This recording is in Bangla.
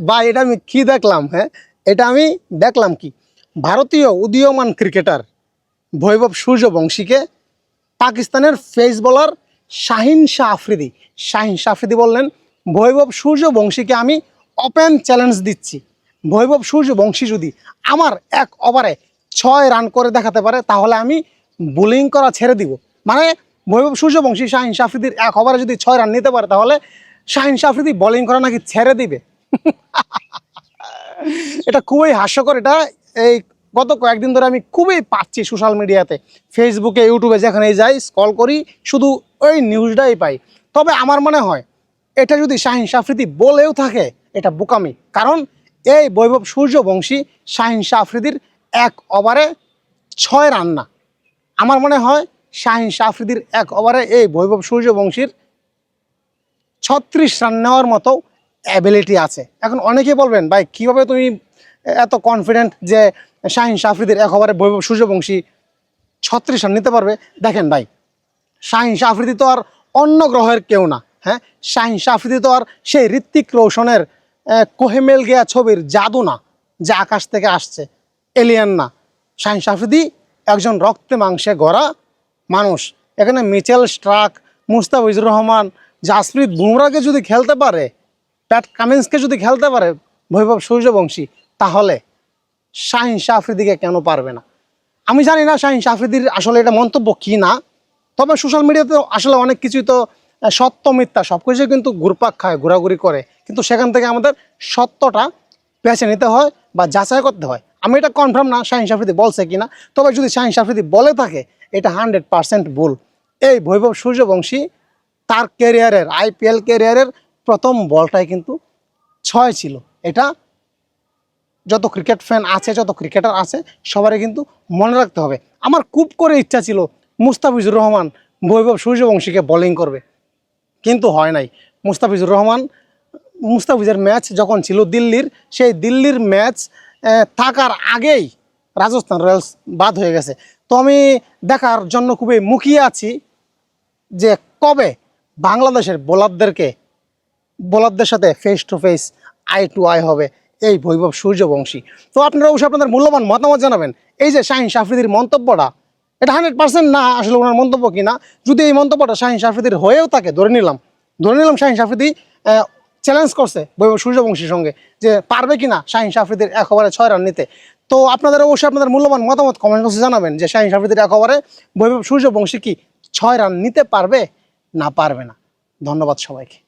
বা এটা আমি কি দেখলাম, হ্যাঁ এটা আমি দেখলাম কি ভারতীয় উদীয়মান ক্রিকেটার বৈভব সূর্যবংশীকে পাকিস্তানের পেস বোলার শাহিন শাহ আফ্রিদি বললেন, বৈভব সূর্যবংশীকে আমি ওপেন চ্যালেঞ্জ দিচ্ছি, বৈভব সূর্যবংশী যদি আমার এক ওভারে 6 রান করে দেখাতে পারে তাহলে আমি বোলিং করা ছেড়ে দিব। মানে বৈভব সূর্যবংশী শাহিন শাহ আফ্রিদির এক ওভারে যদি 6 রান নিতে পারে তাহলে শাহিন শাহ আফ্রিদি বোলিং করা নাকি ছেড়ে দিবে। এটা খুবই হাস্যকর। এটা এই গত কয়েকদিন ধরে আমি খুবই পাচ্ছি সোশ্যাল মিডিয়াতে, ফেসবুকে, ইউটিউবে, যেখানে যাই স্ক্রল করি শুধু ওই নিউজটাই পাই। তবে আমার মনে হয় এটা যদি শাহিন শাহ আফ্রিদি বলেও থাকে এটা বোকামি, কারণ এই বৈভব সূর্যবংশী শাহিন শাহ আফ্রিদির এক ওভারে 6 রান না। আমার মনে হয় শাহিন শাহ আফ্রিদির এক ওভারে এই বৈভব সূর্যবংশীর 36 রান নেওয়ার মতো অ্যাবিলিটি আছে। এখন অনেকে বলবেন, ভাই কীভাবে তুমি এত কনফিডেন্ট যে শাহিন শাহ আফ্রিদির এক ওভারে বৈভব সূর্যবংশী 36 রান নিতে পারবে? দেখেন ভাই, শাহিন শাহ আফ্রিদি তো আর অন্য গ্রহের কেউ না। হ্যাঁ, শাহিন শাহ আফ্রিদি তো আর সেই ঋত্বিক রোশনের কোহেমেল গেয়া ছবির জাদু না যে আকাশ থেকে আসছে, এলিয়ান না। শাহিন শাহ আফ্রিদি একজন রক্তে মাংসে গড়া মানুষ। এখানে মিচেল স্টার্ক, মুস্তাফিজুর রহমান, জাসপ্রীত বুমরাকে যদি খেলতে পারে, প্যাট কামিন্সকে যদি খেলতে পারে বৈভব সূর্যবংশী, তাহলে শাহিন শাহ আফ্রিদিকে কেন পারবে না? আমি জানি না শাহিন শাহ আফ্রিদির আসলে এটা মন্তব্য কি না, তবে সোশ্যাল মিডিয়াতে আসলে অনেক কিছুই তো সত্য মিথ্যা সব কিছু কিন্তু ঘুরপাক খায়, ঘোরাঘুরি করে, কিন্তু সেখান থেকে আমাদের সত্যটা বেছে নিতে হয় বা যাচাই করতে হয়। আমি এটা কনফার্ম না শাহিন শাহ আফ্রিদি বলছে কিনা, তবে যদি শাহিন শাহ আফ্রিদি বলে থাকে এটা 100% ভুল। এই বৈভব সূর্যবংশী তার ক্যারিয়ারের, আইপিএল ক্যারিয়ারের প্রথম বলটাই কিন্তু 6 ছিল। এটা যত ক্রিকেট ফ্যান আছে, যত ক্রিকেটার আছে সবারই কিন্তু মনে রাখতে হবে। আমার খুব করে ইচ্ছা ছিল মুস্তাফিজুর রহমান বৈভব সূর্যবংশীকে বোলিং করবে, কিন্তু হয় নাই। মুস্তাফিজের ম্যাচ যখন ছিল দিল্লির, সেই দিল্লির ম্যাচ থাকার আগেই রাজস্থান রয়্যালস বাদ হয়ে গেছে। তো আমি দেখার জন্য খুবই মুখিয়ে আছি যে কবে বাংলাদেশের বোলারদের সাথে face to face, eye to eye হবে এই বৈভব সূর্যবংশী। তো আপনারা অবশ্যই আপনাদের মূল্যবান মতামত জানাবেন। এই যে শাহিন শাহ আফ্রিদির মন্তব্যটা, এটা 100% না আসলে ওনার মন্তব্য কিনা। যদি এই মন্তব্যটা শাহিন শাহ আফ্রিদির হয়েও থাকে, ধরে নিলাম শাহিন শাহ আফ্রিদি চ্যালেঞ্জ করছে বৈভব সূর্যবংশীর সঙ্গে যে পারবে কিনা শাহিন শাহ আফ্রিদির এক ওভারে 6 রান নিতে, তো আপনাদের অবশ্যই আপনাদের মূল্যবান মতামত কমেন্ট বক্সে জানাবেন যে শাহিন শাহ আফ্রিদির এক ওভারে বৈভব সূর্যবংশী কি 6 রান নিতে পারবে না পারবে না। ধন্যবাদ সবাইকে।